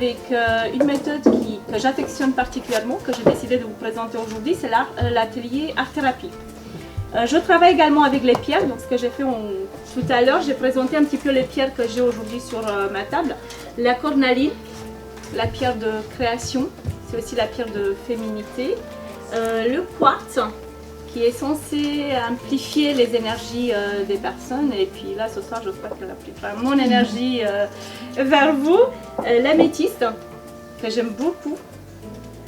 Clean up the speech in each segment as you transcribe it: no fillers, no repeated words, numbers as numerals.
avec une méthode que j'affectionne particulièrement, que j'ai décidé de vous présenter aujourd'hui, c'est l'atelier art-thérapie. Je travaille également avec les pierres, donc ce que j'ai fait tout à l'heure, j'ai présenté un petit peu les pierres que j'ai aujourd'hui sur ma table. La cornaline, la pierre de création, c'est aussi la pierre de féminité. Le quartz, qui est censé amplifier les énergies des personnes. Et puis là, ce soir, je crois qu'elle appliquera mon énergie vers vous. L'améthyste, que j'aime beaucoup.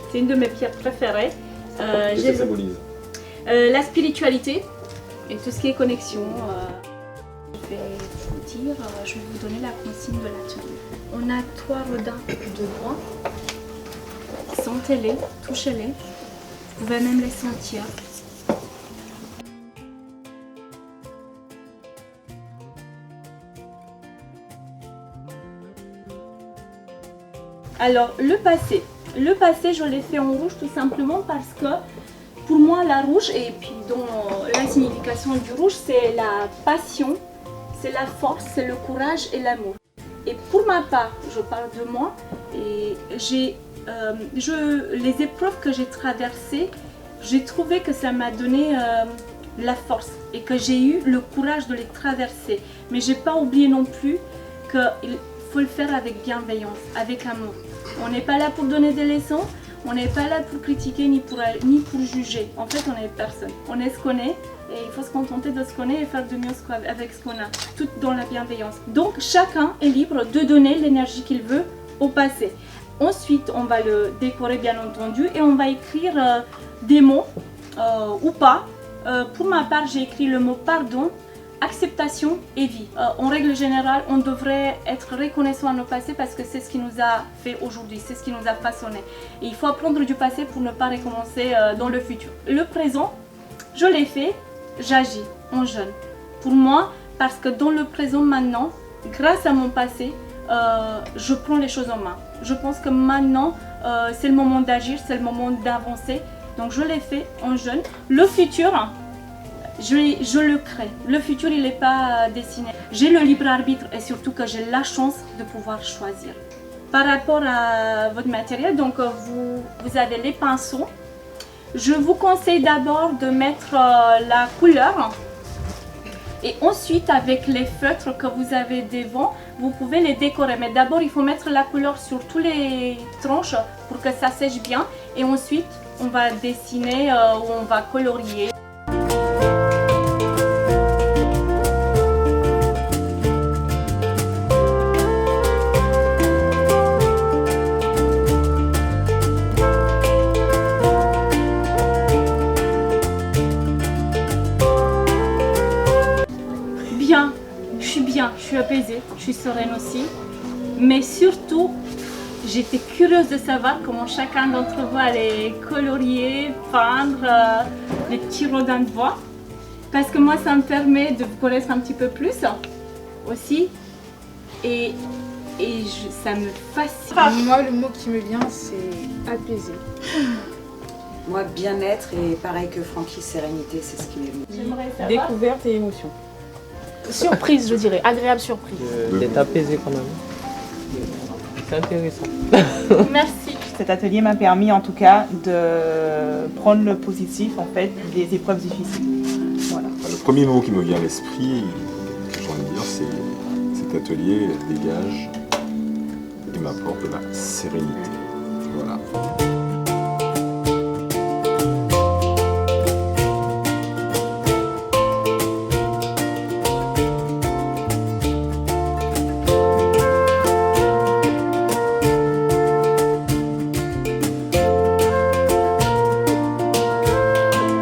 C'est une de mes pierres préférées. Qu'est-ce que ça symbolise? La spiritualité et tout ce qui est connexion. Je vais vous dire, je vais vous donner la consigne de l'atelier. On a 3 redins de bois. Sentez-les, touchez-les. Vous pouvez même les sentir. Alors, le passé, je l'ai fait en rouge tout simplement parce que pour moi, la rouge, et puis dans la signification du rouge, c'est la passion, c'est la force, c'est le courage et l'amour. Et pour ma part, je parle de moi, et les épreuves que j'ai traversées, j'ai trouvé que ça m'a donné la force et que j'ai eu le courage de les traverser. Mais j'ai pas oublié non plus qu'il faut le faire avec bienveillance, avec amour. On n'est pas là pour donner des leçons, on n'est pas là pour critiquer ni pour juger. En fait, on est personne. On est ce qu'on est et il faut se contenter de ce qu'on est et faire de mieux avec ce qu'on a, tout dans la bienveillance. Donc, chacun est libre de donner l'énergie qu'il veut au passé. Ensuite, on va le décorer bien entendu et on va écrire des mots ou pas. Pour ma part, j'ai écrit le mot pardon, acceptation et vie. En règle générale, on devrait être reconnaissant à nos passés parce que c'est ce qui nous a fait aujourd'hui, c'est ce qui nous a façonné. Et il faut apprendre du passé pour ne pas recommencer dans le futur. Le présent, je l'ai fait, j'agis en jeune. Pour moi, parce que dans le présent maintenant, grâce à mon passé, je prends les choses en main. Je pense que maintenant, c'est le moment d'agir, c'est le moment d'avancer. Donc je l'ai fait en jeune. Le futur, je le crée. Le futur, il n'est pas dessiné. J'ai le libre arbitre et surtout que j'ai la chance de pouvoir choisir. Par rapport à votre matériel, donc vous avez les pinceaux. Je vous conseille d'abord de mettre la couleur. Et ensuite, avec les feutres que vous avez devant, vous pouvez les décorer. Mais d'abord, il faut mettre la couleur sur toutes les tranches pour que ça sèche bien. Et ensuite, on va dessiner ou on va colorier. Je suis apaisée, je suis sereine aussi, mais surtout, j'étais curieuse de savoir comment chacun d'entre vous allait colorier, peindre les petits rodins de bois, parce que moi, ça me permet de vous connaître un petit peu plus aussi, et ça me fascine. Moi, le mot qui me vient, c'est apaisé. Moi, bien-être et pareil que Francky, sérénité, c'est ce qui m'est venu. J'aimerais savoir. Découverte et émotion. Surprise, je dirais, agréable surprise. D'être apaisé quand même. C'est intéressant. Merci. Cet atelier m'a permis en tout cas de prendre le positif en fait des épreuves difficiles. Voilà. Le premier mot qui me vient à l'esprit, que j'ai envie de dire, c'est cet atelier dégage et m'apporte de la sérénité. Voilà.